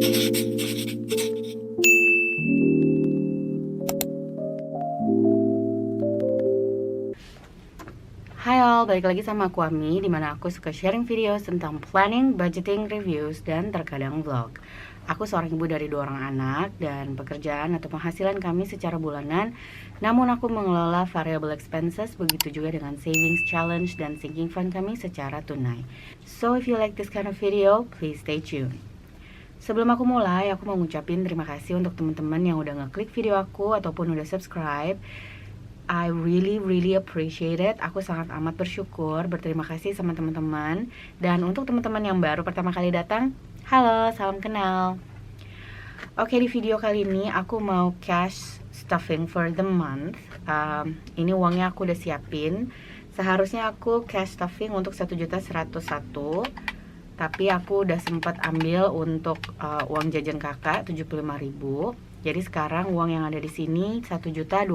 Hai all, balik lagi sama aku Ami, dimana aku suka sharing video tentang planning, budgeting, reviews, dan terkadang vlog. Aku seorang ibu dari 2 orang anak, dan pekerjaan atau penghasilan kami secara bulanan. Namun aku mengelola variable expenses, begitu juga dengan savings challenge dan sinking fund kami secara tunai. So if you like this kind of video, please stay tuned. Sebelum aku mulai, aku mau ngucapin terima kasih untuk teman-teman yang udah ngeklik video aku ataupun udah subscribe. I really appreciate it. Aku sangat amat bersyukur, berterima kasih sama teman-teman. Dan untuk teman-teman yang baru pertama kali datang, halo, salam kenal. Oke, di video kali ini aku mau cash stuffing for the month. Ini uangnya aku udah siapin. Seharusnya aku cash stuffing untuk 1.101.000, tapi aku udah sempat ambil untuk uang jajan kakak 75.000. Jadi sekarang uang yang ada di sini 1.026.000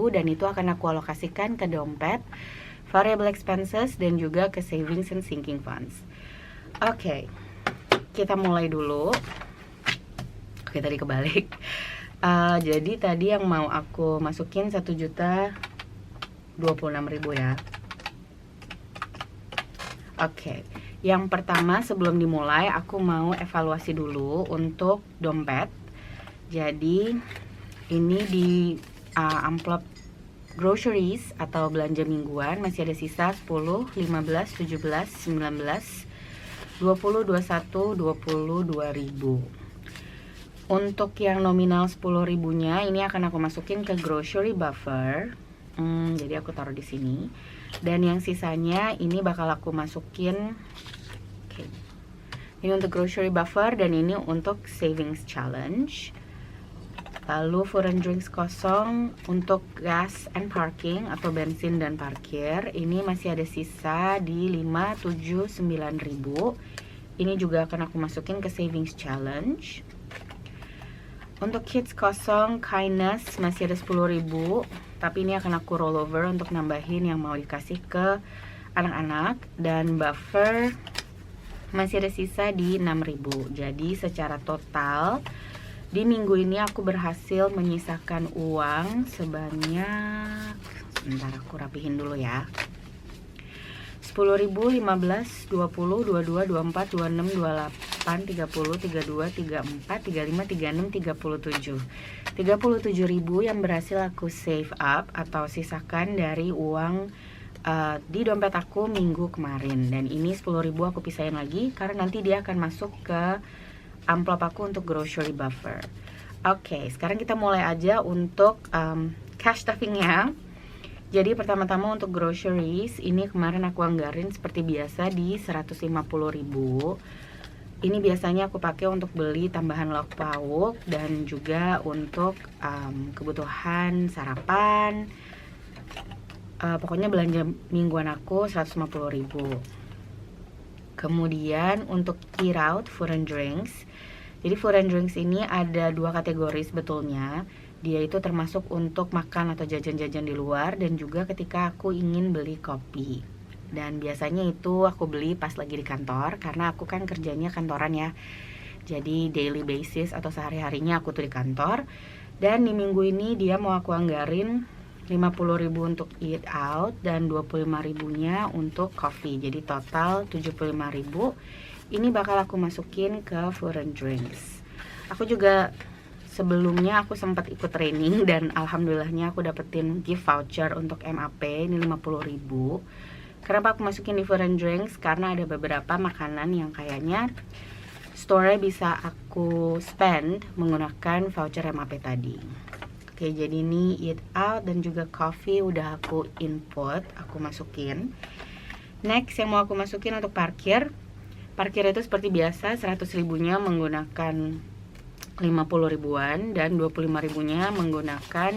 dan itu akan aku alokasikan ke dompet, variable expenses dan juga ke savings and sinking funds. Oke, kita mulai dulu. Oke, tadi kebalik. Jadi tadi yang mau aku masukin 1.026.000 ya. Oke, yang pertama sebelum dimulai aku mau evaluasi dulu untuk dompet. Jadi ini di amplop groceries atau belanja mingguan masih ada sisa 10, 15, 17, 19, 20, 21, 22.000. Untuk yang nominal 10.000-nya ini akan aku masukin ke grocery buffer. Jadi aku taruh di sini. Dan yang sisanya ini bakal aku masukin. Oke. Ini untuk grocery buffer dan ini untuk savings challenge. Lalu food and drinks kosong untuk gas and parking atau bensin dan parkir. Ini masih ada sisa di 579.000. Ini juga akan aku masukin ke savings challenge. Untuk kids kosong kindness masih ada 10.000, tapi ini akan aku rollover untuk nambahin yang mau dikasih ke anak-anak. Dan buffer masih ada sisa di 6.000. Jadi secara total di minggu ini aku berhasil menyisakan uang sebanyak, sebentar aku rapihin dulu ya, 10.000, 15, 20, 22, 24, 26, 28, 30, 32, 34, 35, 36, 37. 37.000 yang berhasil aku save up atau sisakan dari uang di dompet aku minggu kemarin. Dan ini 10.000 aku pisahin lagi karena nanti dia akan masuk ke amplop aku untuk grocery buffer. Oke, sekarang kita mulai aja untuk cash stuffingnya. Jadi pertama-tama untuk groceries, ini kemarin aku anggarin seperti biasa di 150.000. Ini biasanya aku pakai untuk beli tambahan lauk pauk dan juga untuk kebutuhan sarapan. Pokoknya belanja mingguan aku 150.000. Kemudian untuk eat out, food and drinks. Jadi food and drinks ini ada 2 kategori sebetulnya. Dia itu termasuk untuk makan atau jajan-jajan di luar dan juga ketika aku ingin beli kopi. Dan biasanya itu aku beli pas lagi di kantor karena aku kan kerjanya kantoran ya. Jadi daily basis atau sehari-harinya aku tuh di kantor. Dan di minggu ini dia mau aku anggarin 50.000 untuk eat out dan 25.000-nya untuk coffee. Jadi total 75.000. Ini bakal aku masukin ke food and drinks. Aku juga sebelumnya aku sempat ikut training dan alhamdulillahnya aku dapetin gift voucher untuk MAP ini 50.000. Kenapa aku masukin di food and drinks? Karena ada beberapa makanan yang kayaknya store bisa aku spend menggunakan voucher MAP tadi. Oke, jadi ini eat out dan juga coffee udah aku input, aku masukin. Next yang mau aku masukin untuk parkir. Parkir itu seperti biasa 100.000-nya menggunakan 50.000-an dan 25.000-nya menggunakan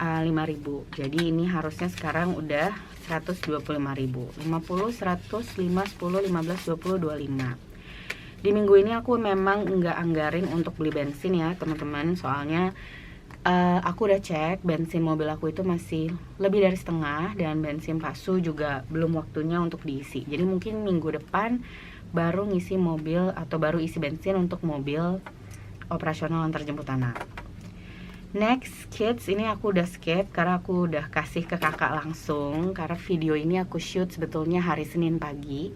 5.000. Jadi ini harusnya sekarang udah 125.000. 50, 100, 5, 10, 15, 20, 25. Di minggu ini aku memang nggak anggarin untuk beli bensin ya teman-teman, soalnya aku udah cek bensin mobil aku itu masih lebih dari setengah dan bensin Pasu juga belum waktunya untuk diisi. Jadi mungkin minggu depan baru ngisi mobil atau baru isi bensin untuk mobil operasional antar jemput anak. Next, kids, ini aku udah skip karena aku udah kasih ke kakak langsung. Karena video ini aku shoot sebetulnya hari Senin pagi,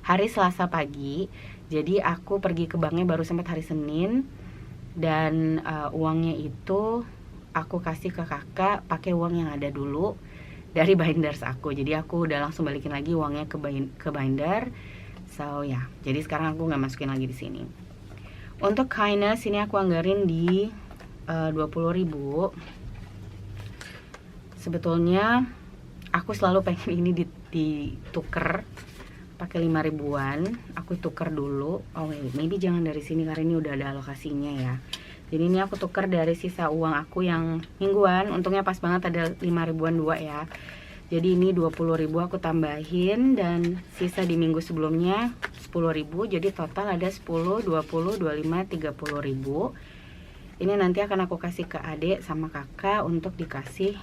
hari Selasa pagi. Jadi aku pergi ke banknya baru sempat hari Senin. Dan uangnya itu aku kasih ke kakak pakai uang yang ada dulu dari binders aku. Jadi aku udah langsung balikin lagi uangnya ke binder. So ya, jadi sekarang aku nggak masukin lagi di sini. Untuk kindness ini aku anggarin di 20.000. Sebetulnya aku selalu pengen ini dituker pakai 5 ribuan. Aku tuker dulu. Oh wait, maybe jangan dari sini karena ini udah ada alokasinya ya. Jadi ini aku tuker dari sisa uang aku yang mingguan. Untungnya pas banget ada 5 ribuan 2 ya. Jadi ini 20.000 aku tambahin dan sisa di minggu sebelumnya 10.000. Jadi total ada 10, 20, 25, 30.000. Ini nanti akan aku kasih ke adik sama kakak untuk dikasih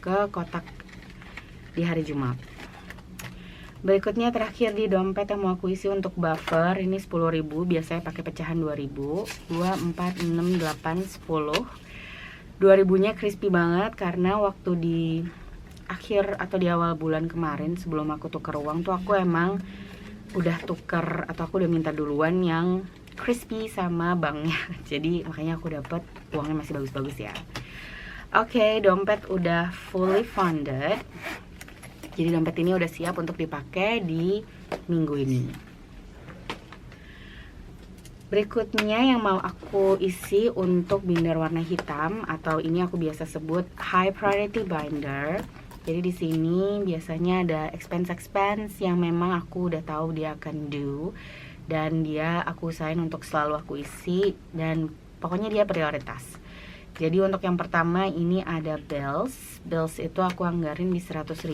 ke kotak di hari Jumat. Berikutnya terakhir di dompet yang mau aku isi untuk buffer, ini 10.000, biasanya pakai pecahan 2.000. 2, 4, 6, 8, 10. 2.000-nya crispy banget karena waktu di akhir atau di awal bulan kemarin sebelum aku tuker uang tuh aku emang udah tuker atau aku udah minta duluan yang crispy sama banknya. Jadi makanya aku dapet uangnya masih bagus-bagus ya. Oke, dompet udah fully funded. Jadi dompet ini udah siap untuk dipakai di minggu ini. Berikutnya yang mau aku isi untuk binder warna hitam atau ini aku biasa sebut high priority binder. Jadi di sini biasanya ada expense yang memang aku udah tahu dia akan do. Dan dia aku usahain untuk selalu aku isi dan pokoknya dia prioritas. Jadi untuk yang pertama ini ada bills. Bills itu aku anggarin di 100.000.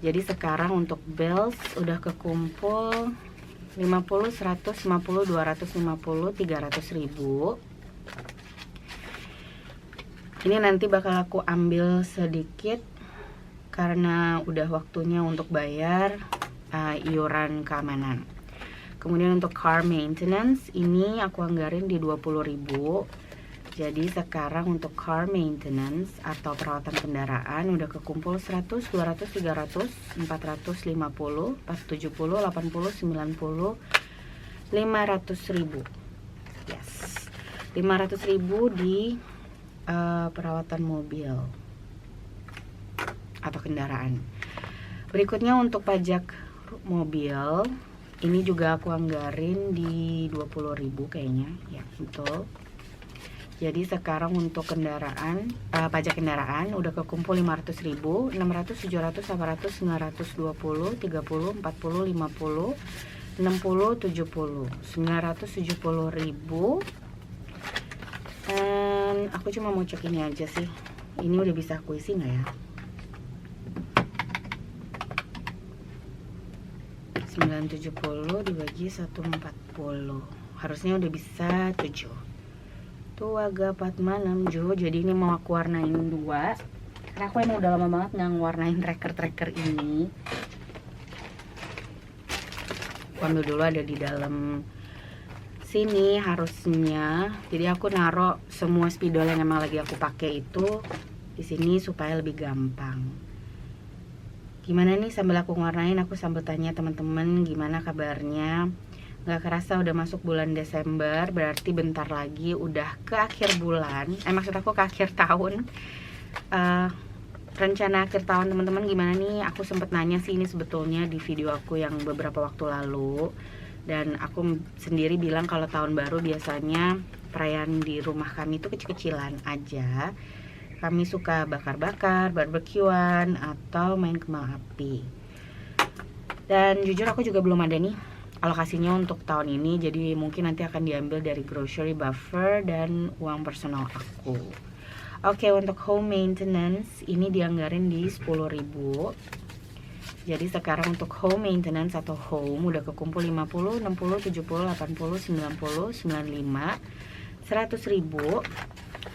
Jadi sekarang untuk bills udah kekumpul 50, 100, 50, 250, 300.000. Ini nanti bakal aku ambil sedikit karena udah waktunya untuk bayar iuran keamanan. Kemudian untuk car maintenance ini aku anggarin di 20.000. Jadi sekarang untuk car maintenance atau perawatan kendaraan udah kekumpul 100, 200, 300, 450, 470, 80, 90, 500.000. Yes. 500.000 di perawatan mobil atau kendaraan. Berikutnya untuk pajak mobil ini juga aku anggarin di 20.000 kayaknya ya, betul. Jadi sekarang untuk kendaraan pajak kendaraan udah kekumpul 500.000, 600, 700, 800, 920, 30, 40, 50, 60, 70, 970.000. Dan aku cuma mau cek ini aja sih. Ini udah bisa aku isi nggak ya? 970 dibagi 140, harusnya udah bisa 7. Tuh agak 4 malam Jo. Jadi ini mau aku warnain 2 karena aku emang udah lama banget nggak ngewarnain tracker ini. Ambil dulu ada di dalam sini harusnya. Jadi aku naruh semua spidol yang emang lagi aku pakai itu di sini supaya lebih gampang. Gimana nih sambil aku ngewarnain, aku sambil tanya teman-teman gimana kabarnya. Gak kerasa udah masuk bulan Desember, berarti bentar lagi udah ke akhir bulan. Maksud aku ke akhir tahun. Rencana akhir tahun teman-teman gimana nih? Aku sempet nanya sih ini sebetulnya di video aku yang beberapa waktu lalu. Dan aku sendiri bilang kalau tahun baru biasanya perayaan di rumah kami itu kecil-kecilan aja. Kami suka bakar-bakar, barbekyuan, atau main kembang api. Dan jujur aku juga belum ada nih alokasinya untuk tahun ini. Jadi mungkin nanti akan diambil dari grocery buffer dan uang personal aku. Oke, untuk home maintenance ini dianggarin di 10.000. Jadi sekarang untuk home maintenance atau home udah kekumpul 50, 60, 70, 80, 90, 95, 100.000.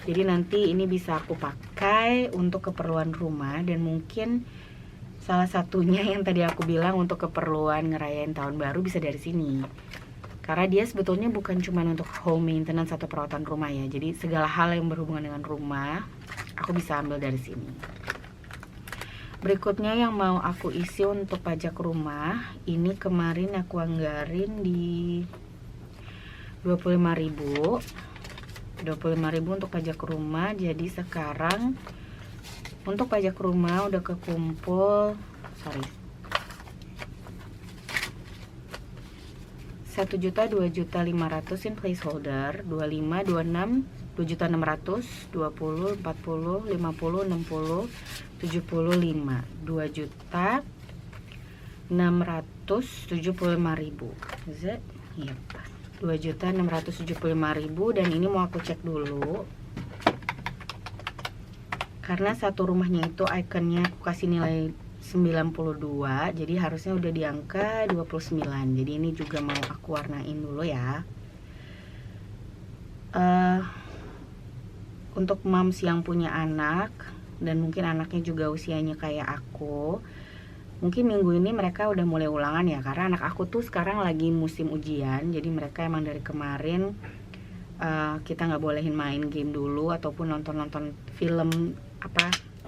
Jadi nanti ini bisa aku pakai untuk keperluan rumah dan mungkin Salah satunya yang tadi aku bilang untuk keperluan ngerayain tahun baru bisa dari sini. Karena dia sebetulnya bukan cuma untuk home maintenance atau perawatan rumah ya. Jadi segala hal yang berhubungan dengan rumah aku bisa ambil dari sini. Berikutnya yang mau aku isi untuk pajak rumah, ini kemarin aku anggarin di 25.000 untuk pajak rumah. Jadi sekarang untuk pajak rumah udah kekumpul 1.000.000, 2.500.000 in placeholder, 25, 26, 2.600.000, 20, 40, 50, 60, 75, 2.675.000. Is it? Yep. 2.675.000, dan ini mau aku cek dulu. Karena satu rumahnya itu ikonnya aku kasih nilai 92, jadi harusnya udah di angka 29. Jadi ini juga mau aku warnain dulu ya. Untuk moms yang punya anak dan mungkin anaknya juga usianya kayak aku, mungkin minggu ini mereka udah mulai ulangan ya, karena anak aku tuh sekarang lagi musim ujian. Jadi mereka emang dari kemarin kita nggak bolehin main game dulu ataupun nonton film,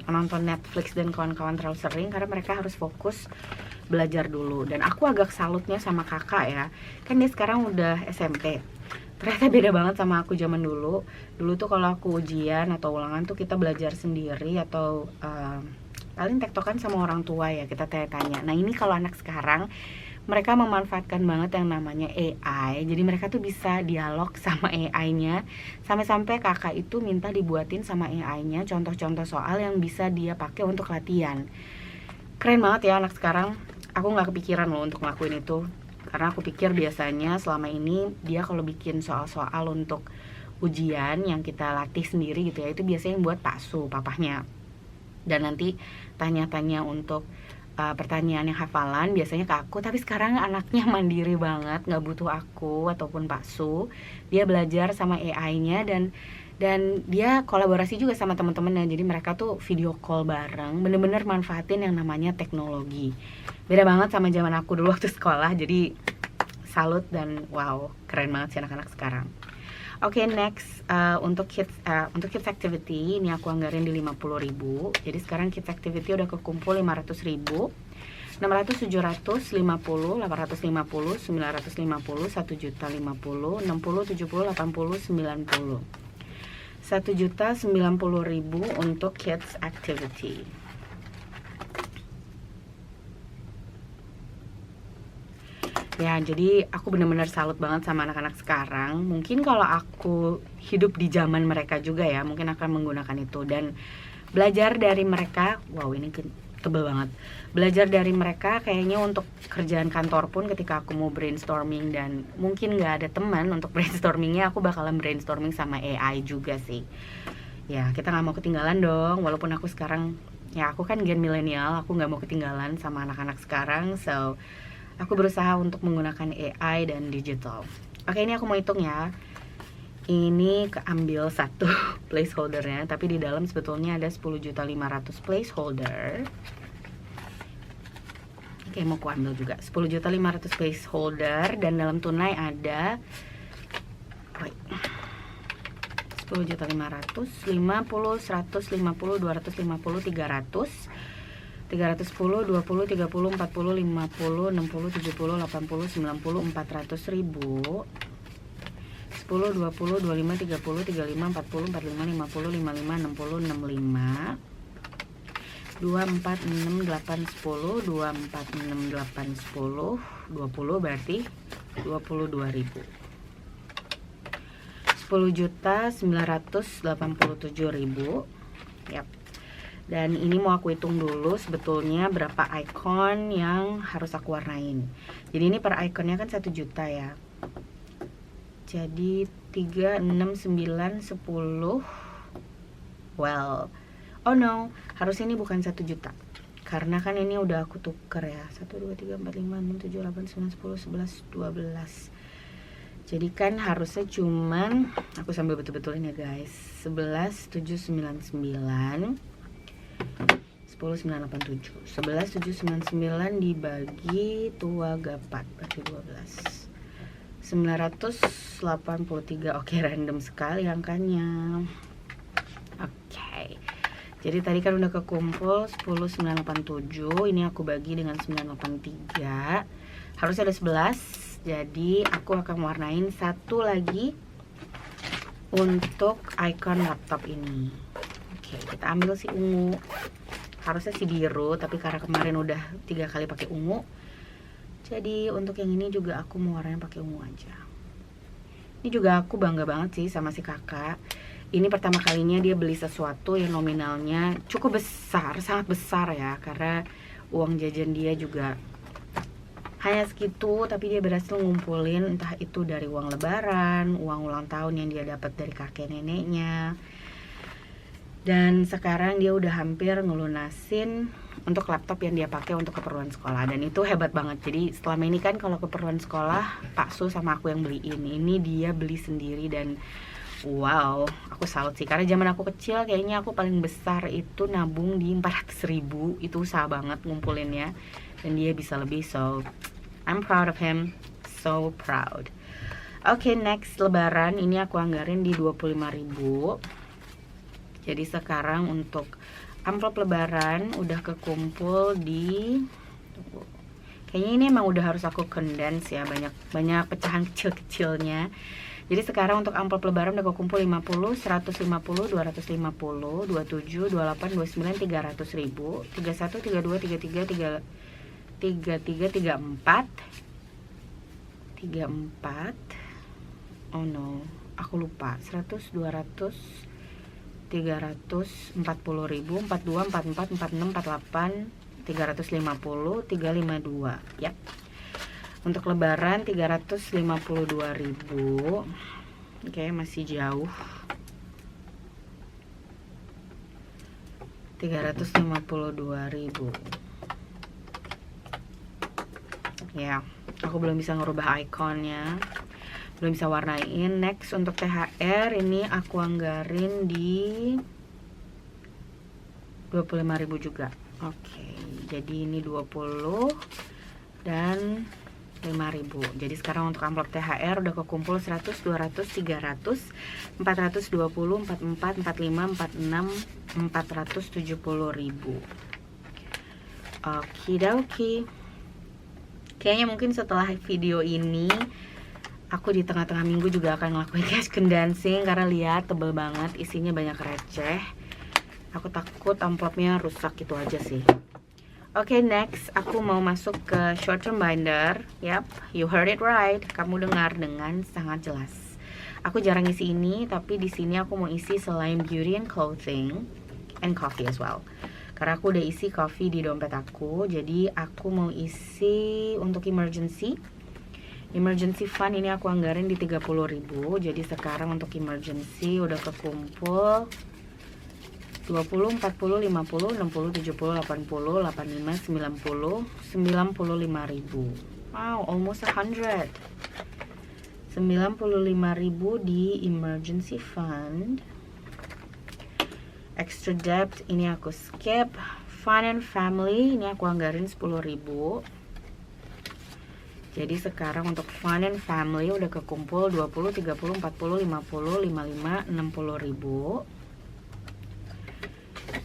nonton Netflix dan kawan-kawan terlalu sering, karena mereka harus fokus belajar dulu. Dan aku agak salutnya sama kakak ya, kan dia sekarang udah SMP. Ternyata beda banget sama aku zaman dulu. Dulu tuh kalau aku ujian atau ulangan tuh kita belajar sendiri atau paling tektokan sama orang tua ya, kita tanya-tanya. Nah ini kalau anak sekarang, mereka memanfaatkan banget yang namanya AI. Jadi mereka tuh bisa dialog sama AI-nya. Sampai-sampai kakak itu minta dibuatin sama AI-nya contoh-contoh soal yang bisa dia pakai untuk latihan. Keren banget ya anak sekarang. Aku nggak kepikiran loh untuk ngelakuin itu. Karena aku pikir biasanya selama ini dia kalau bikin soal-soal untuk ujian yang kita latih sendiri gitu ya, itu biasanya yang buat Pak Su, papahnya. Dan nanti tanya-tanya untuk pertanyaan yang hafalan biasanya ke aku. Tapi sekarang anaknya mandiri banget, nggak butuh aku ataupun Pak Su. Dia belajar sama AI-nya dan dia kolaborasi juga sama teman-temannya. Jadi mereka tuh video call bareng, bener-bener manfaatin yang namanya teknologi. Beda banget sama zaman aku dulu waktu sekolah. Jadi salut dan wow, keren banget sih anak-anak sekarang. Oke, next untuk kids activity ini aku anggarin di 50.000. Jadi sekarang kids activity udah kekumpul 500.000, 600, 750, 850, 950, 1.050, 60, 70, 80, 90. 1.090.000 untuk kids activity. Ya, jadi aku benar-benar salut banget sama anak-anak sekarang. Mungkin kalau aku hidup di zaman mereka juga ya, mungkin akan menggunakan itu. Dan belajar dari mereka, wow ini tebel banget. Belajar dari mereka kayaknya untuk kerjaan kantor pun ketika aku mau brainstorming dan mungkin nggak ada teman untuk brainstormingnya, aku bakalan brainstorming sama AI juga sih. Ya, kita nggak mau ketinggalan dong. Walaupun aku sekarang, ya aku kan gen milenial, aku nggak mau ketinggalan sama anak-anak sekarang. So, aku berusaha untuk menggunakan AI dan digital. Oke, ini aku mau hitung ya. Ini keambil satu placeholdernya, tapi di dalam sebetulnya ada 10.500.000 placeholder. Oke, mau aku ambil juga 10.500.000 placeholder, dan dalam tunai ada 10.500.000, 50, 150, 250, 300, 310, 20, 30, 40, 50, 60, 70, 80, 90, 400.000, 10, 20, 25, 30, 35, 40, 45, 50, 55, 60, 65, 2, 4, 6, 8, 10, 2, 4, 6, 8, 10, 20 berarti 22.000. 10.987.000. Yap. Dan ini mau aku hitung dulu sebetulnya berapa icon yang harus aku warnain. Jadi ini per iconnya kan 1 juta ya. Jadi 3, 6, 9, 10. Well, oh no, harusnya ini bukan 1 juta. Karena kan ini udah aku tuker ya. 1, 2, 3, 4, 5, 6, 7, 8, 9, 10, 11, 12. Jadi kan harusnya cuman, aku sambil betul-betulin ya guys, 11, 7, 9, 9, 10, 10.987. 11.799 dibagi 2/4 berarti 12. 983. Oke, random sekali angkanya. Oke. Jadi tadi kan udah kekumpul 10.987. Ini aku bagi dengan 983. Harusnya ada 11. Jadi aku akan warnain satu lagi untuk icon laptop ini. Oke, kita ambil si ungu. Harusnya si biru, tapi karena kemarin udah 3 kali pakai ungu, jadi untuk yang ini juga aku mau warnain pakai ungu aja. Ini juga aku bangga banget sih sama si kakak. Ini pertama kalinya dia beli sesuatu yang nominalnya cukup besar, sangat besar ya, karena uang jajan dia juga hanya segitu, tapi dia berhasil ngumpulin entah itu dari uang lebaran, uang ulang tahun yang dia dapat dari kakek neneknya. Dan sekarang dia udah hampir ngelunasin untuk laptop yang dia pakai untuk keperluan sekolah, dan itu hebat banget. Jadi selama ini kan kalau keperluan sekolah Pak Su sama aku yang beliin, ini dia beli sendiri. Dan wow, aku salut sih, karena zaman aku kecil kayaknya aku paling besar itu nabung di 400.000. Itu usaha banget ngumpulinnya, dan dia bisa lebih. So I'm proud of him, so proud. Oke, next lebaran ini aku anggarin di 25.000. Jadi sekarang untuk amplop lebaran udah kekumpul di, kayaknya ini emang udah harus aku condense ya, banyak pecahan kecil-kecilnya. Jadi sekarang untuk amplop lebaran udah kekumpul 50, 150, 250, 27, 28, 29, 300.000, 31, 32, 33, 34. Oh no, aku lupa. 100, 200, 340.000, 42, 44, 46, 48, 350, 352. Yap. Untuk lebaran 352.000. Oke, masih jauh. 352.000. Ya, aku belum bisa ngerubah ikonnya, belum bisa warnain. Next untuk THR ini aku anggarin di 25.000 juga. Oke, jadi ini 20 dan 5.000. Jadi sekarang untuk amplop THR udah kekumpul 100, 200, 300, 420, 44, 45, 46, 470.000. Okidoki. Kayaknya mungkin setelah video ini aku di tengah-tengah minggu juga akan ngelakuin cash condensing, karena lihat tebel banget, isinya banyak receh. Aku takut amplopnya rusak, gitu aja sih. Oke, next aku mau masuk ke short term binder. Yap, you heard it right. Kamu dengar dengan sangat jelas. Aku jarang isi ini, tapi di sini aku mau isi selain beauty and clothing and coffee as well. Karena aku udah isi coffee di dompet aku, jadi aku mau isi untuk emergency fund. Ini aku anggarin di 30.000. Jadi sekarang untuk emergency udah kekumpul 20, 40, 50, 60, 70, 80, 85, 90, 95.000. Wow, almost 100. 95.000 di emergency fund. Extra debt ini aku skip. Fun and family ini aku anggarin 10.000. Jadi sekarang untuk fun and family udah kekumpul 20, 30, 40, 50, 55, 60.000.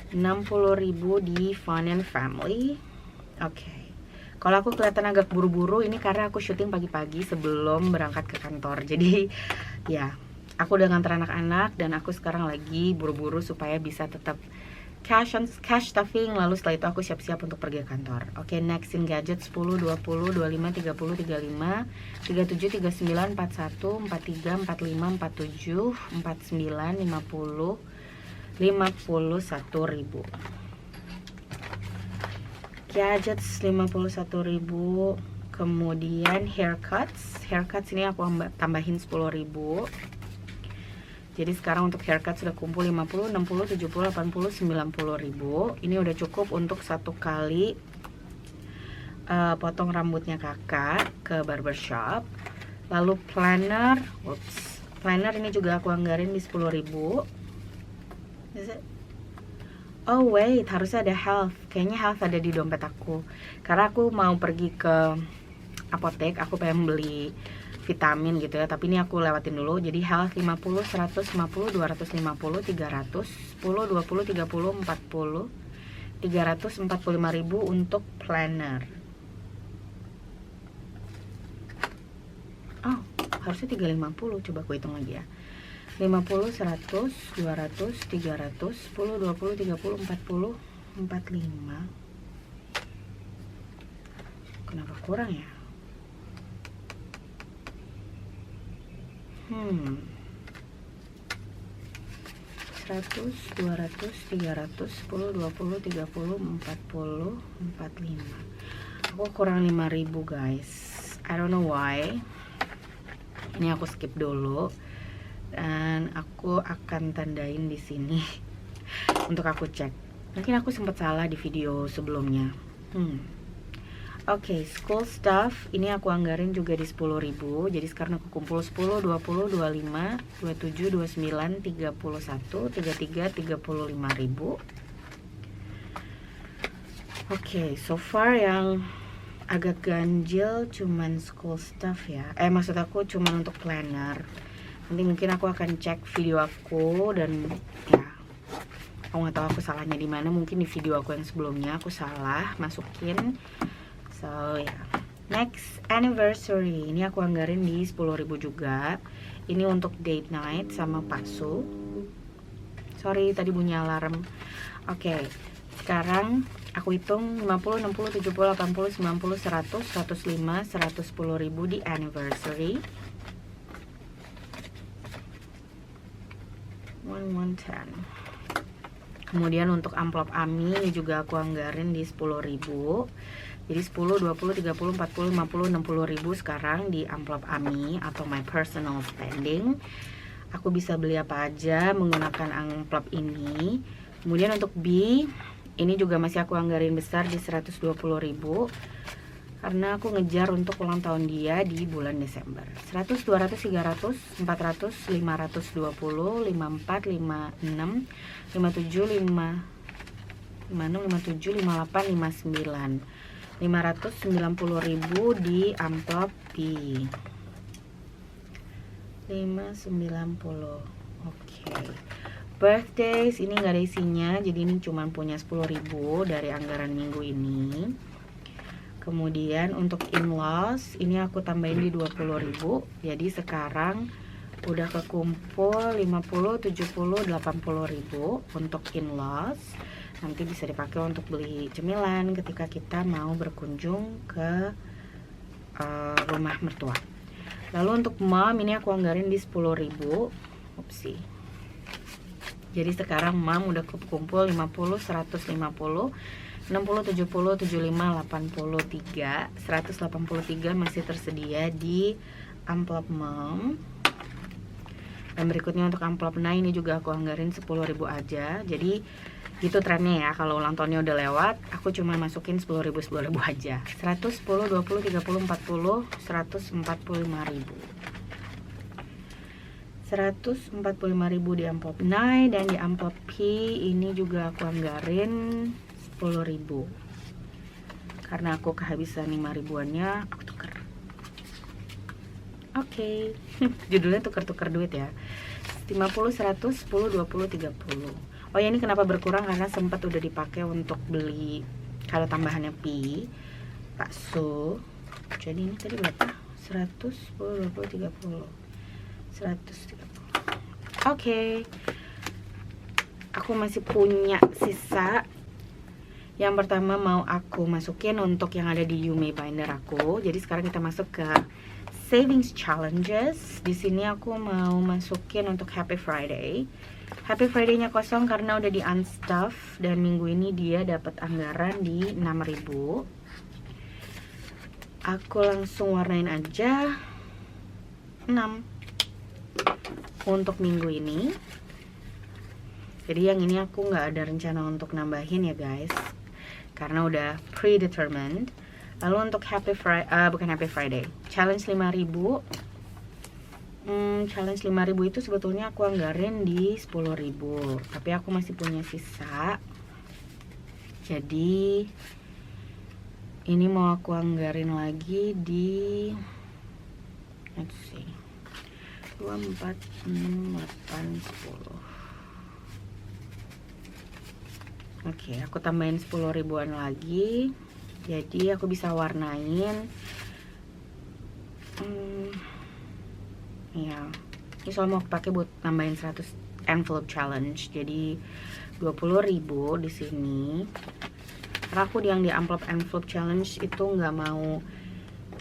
60.000 di fun and family. Oke. Kalau aku kelihatan agak buru-buru ini karena aku syuting pagi-pagi sebelum berangkat ke kantor. Jadi ya, aku udah nganter anak-anak dan aku sekarang lagi buru-buru supaya bisa tetap cash stuffing. Lalu setelah itu aku siap-siap untuk pergi ke kantor. Oke, next in gadget 10, 20, 25, 30, 35, 37, 39, 41, 43, 45, 47, 49, 50, 51.000. Gadgets 51.000. Kemudian haircuts ini aku tambahin 10.000. Jadi sekarang untuk haircut sudah kumpul 50, 60, 70, 80, 90.000. Ini udah cukup untuk satu kali potong rambutnya kakak ke barbershop. Lalu planner ini juga aku anggarin di 10.000. Oh wait, harusnya ada health. Kayaknya health ada di dompet aku. Karena aku mau pergi ke apotek, aku pengen beli vitamin gitu ya. Tapi ini aku lewatin dulu. Jadi health 50, 150, 250, 300, 10, 20, 30, 40, 345.000 untuk planner. Oh, harusnya 350. Coba aku hitung lagi ya. 50, 100, 200, 300, 10, 20, 30, 40, 45. Kenapa kurang ya? 100, 200, 300, 10, 20, 30, 40, 45. Aku kurang 5.000 guys. I don't know why. Ini aku skip dulu. Dan aku akan tandain di sini untuk aku cek. Mungkin aku sempat salah di video sebelumnya. Oke, school stuff ini aku anggarin juga di 10.000. Jadi sekarang aku kumpul 10, 20, 25, 27, 29, 31, 33, 35.000. Oke, so far yang agak ganjil cuman school stuff ya. Maksud aku cuman untuk planner. Nanti mungkin aku akan cek video aku dan ya, aku nggak tahu aku salahnya di mana. Mungkin di video aku yang sebelumnya aku salah masukin. So ya, next anniversary ini aku anggarin di 10.000 juga. Ini untuk date night sama Pasu. Sorry tadi bunyi alarm. Oke, sekarang aku hitung 50, 60, 70, 80, 90, 100, 105, 110.000 di anniversary. 110. Kemudian untuk amplop AMI ini juga aku anggarin di 10.000. Jadi 10, 20, 30, 40, 50, 60.000 sekarang di amplop AMI atau my personal spending. Aku bisa beli apa aja menggunakan amplop ini. Kemudian untuk B, ini juga masih aku anggarin besar di 120.000. Karena aku ngejar untuk ulang tahun dia di bulan Desember. 100, 200, 300, 400, 520, 54, 56, 57, 56, 57, 58, 59. 590.000 di amplop B. 590. Oke. Birthdays ini nggak ada isinya, jadi ini cuma punya 10.000 dari anggaran minggu ini. Kemudian untuk in-laws ini aku tambahin di 20.000. Jadi sekarang udah kekumpul 50, 70, 80.000 untuk in-laws. Nanti bisa dipakai untuk beli cemilan ketika kita mau berkunjung ke rumah mertua. Lalu untuk mom ini aku anggarin di 10.000. Upsi. Jadi sekarang mom udah kekumpul 50, 150, 60, 70, 75, 83, 183 masih tersedia di amplop mom. Dan berikutnya untuk amplop nah ini juga aku anggarin 10.000 aja. Jadi gitu trennya ya, kalau ulang tahunnya udah lewat aku cuma masukin 10.000 aja. 100, 10, 20, 30, 40, 145.000. 145.000 di amplop NAI. Dan di amplop P ini juga aku anggarin 10.000 karena aku kehabisan 5.000-annya aku tuker. Oke. Judulnya tuker-tuker duit ya. 50, 100, 10, 20, 30. Oh ya, ini kenapa berkurang karena sempat udah dipakai untuk beli kalau tambahannya pi bakso. Jadi ini tadi berapa? 100, 10, 20, 30, 130. Oke. Aku masih punya sisa. Yang pertama mau aku masukin untuk yang ada di Yume binder aku. Jadi sekarang kita masuk ke savings challenges. Di sini aku mau masukin untuk Happy Friday. Happy Friday-nya kosong karena udah di unstuff dan minggu ini dia dapat anggaran di 6.000. Aku langsung warnain aja 6 untuk minggu ini. Jadi yang ini aku nggak ada rencana untuk nambahin ya guys, karena udah predetermined. Lalu untuk bukan Happy Friday, challenge 5.000. Challenge 5.000 itu sebetulnya aku anggarin di 10.000, tapi aku masih punya sisa. Jadi ini mau aku anggarin lagi di, let's see, 2, 4, 6, 8, 10. Oke, aku tambahin 10 ribuan lagi. Jadi aku bisa warnain ya, ini soalnya mau aku pakai buat nambahin 100 envelope challenge. Jadi 20.000 di sini. Karena aku yang di envelope challenge itu nggak mau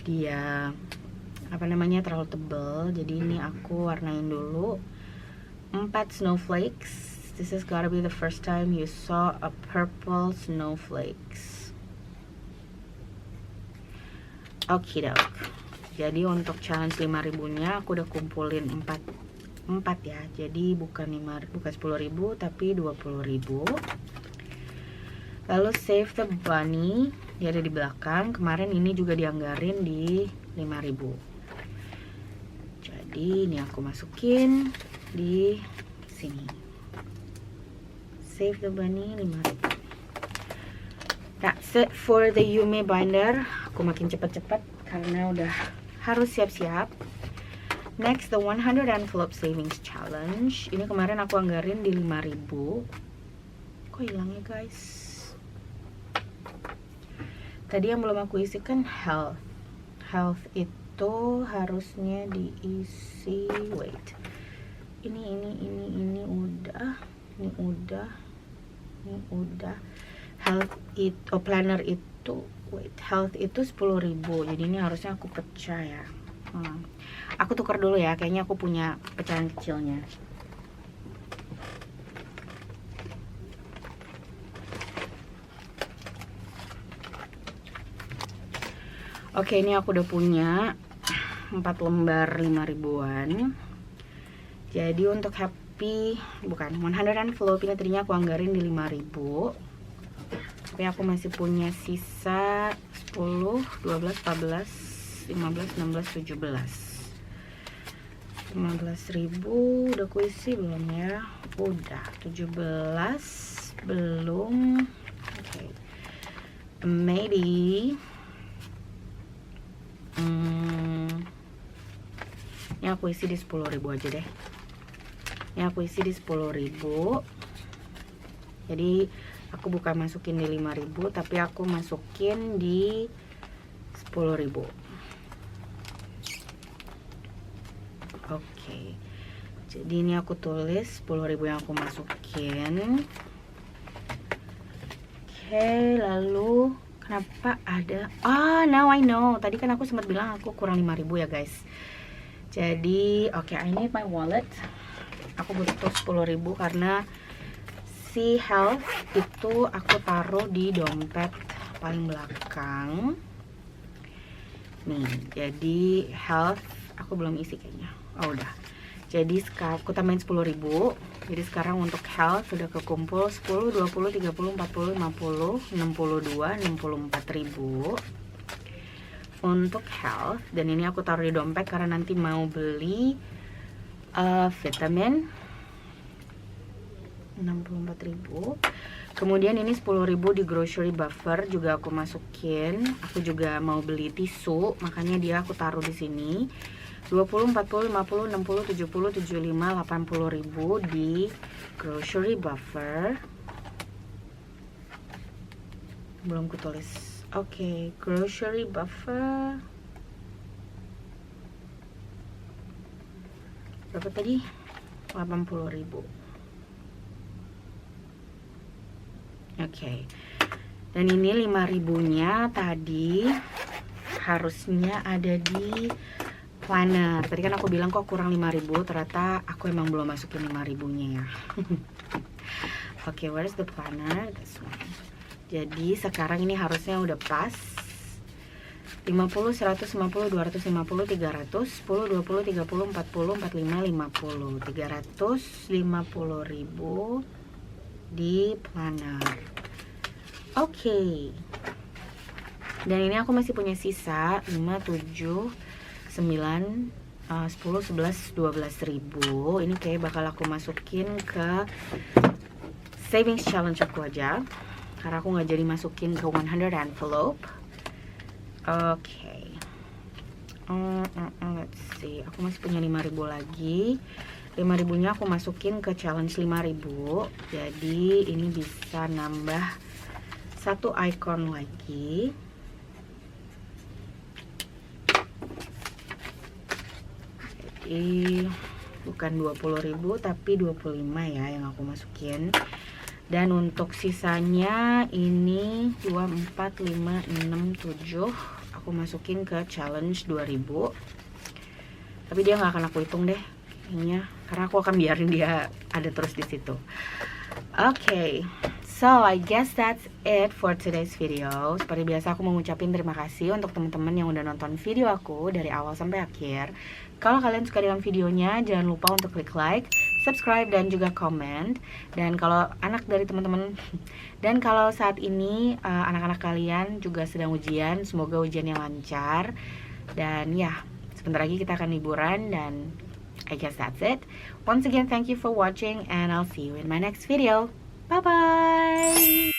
dia terlalu tebel. Jadi ini aku warnain dulu 4 snowflakes. This is gotta be the first time you saw a purple snowflakes. Okidok. Jadi untuk challenge 5.000 nya aku udah kumpulin 4 ya. Jadi bukan 10.000 tapi 20.000. Lalu save the bunny, dia ada di belakang. Kemarin ini juga dianggarin di 5.000. Jadi ini aku masukin di sini. Save the bunny 5.000. That's it for the Yume binder. Aku makin cepat-cepat karena udah harus siap-siap. Next, the 100 envelope savings challenge. Ini kemarin aku anggarin di 5.000. Kok hilang ya guys? Tadi yang belum aku isi kan health. Health itu harusnya diisi, wait. Ini udah. Ini udah. Health itu, planner itu, wait, health itu 10.000. Jadi ini harusnya aku pecah ya. Aku tukar dulu ya, kayaknya aku punya pecahan kecilnya. Oke, ini aku udah punya 4 lembar 5.000-an. Jadi untuk bukan 100 envelope ini tadinya aku anggarin di 5.000. Tapi aku masih punya sisa 10, 12, 14, 15, 16, 17. 15.000 udah kuisi belum ya? Udah. 17 belum. Oke. Maybe ini aku isi di 10.000 aja deh. Ini aku isi di 10.000. Jadi aku bukan masukin di 5.000 tapi aku masukin di 10.000. Oke. Jadi ini aku tulis 10.000 yang aku masukin. Oke, lalu kenapa ada, now I know. Tadi kan aku sempat bilang aku kurang 5.000 ya guys. Jadi oke, I need my wallet. Aku butuh 10.000 karena si health itu aku taruh di dompet paling belakang. Nih, jadi health aku belum isi kayaknya. Oh udah. Jadi sekarang aku tambahin 10.000. Jadi sekarang untuk health sudah kekumpul 10, 20, 30, 40, 50, 62, 64.000 untuk health. Dan ini aku taruh di dompet karena nanti mau beli vitamin 64.000. Kemudian ini 10.000 di grocery buffer juga aku masukin. Aku juga mau beli tisu, makanya dia aku taruh di sini. 20, 40, 50, 60, 70, 75, 80.000 di grocery buffer. Belum kutulis. Oke, grocery buffer. Berapa tadi? 80.000. Oke. Dan ini 5.000-nya tadi harusnya ada di planner. Tadi kan aku bilang kok kurang 5.000, ternyata aku emang belum masukin 5.000-nya ya. Oke, where's the planner? This one. Jadi sekarang ini harusnya udah pas. 50, 150, 250, 300, 10, 20, 30, 40, 45, 50. 350.000 di planner. Oke. Dan ini aku masih punya sisa 5, 7, 9, 10, 11, 12.000. Ini kayak bakal aku masukin ke savings challenge aku aja. karena aku nggak jadi masukin ke 100 envelope. Oke. Let's see, aku masih punya 5.000 lagi. 5.000 nya aku masukin ke challenge 5.000. Jadi ini bisa nambah satu icon lagi. Jadi bukan 20.000 tapi 25 ya yang aku masukin. Dan untuk sisanya ini 2, 4, 5, 6, 7 aku masukin ke challenge 2000. Tapi dia nggak akan aku hitung deh kayaknya, karena aku akan biarin dia ada terus di situ. Oke, so I guess that's it for today's video. Seperti biasa aku mau ngucapin terima kasih untuk teman-teman yang udah nonton video aku dari awal sampai akhir. Kalau kalian suka dengan videonya, jangan lupa untuk klik like, subscribe, dan juga comment. Dan kalau anak dari teman-teman dan kalau saat ini anak-anak kalian juga sedang ujian, semoga ujiannya lancar. Dan ya, sebentar lagi kita akan liburan, dan I guess that's it. Once again, thank you for watching, and I'll see you in my next video. Bye bye.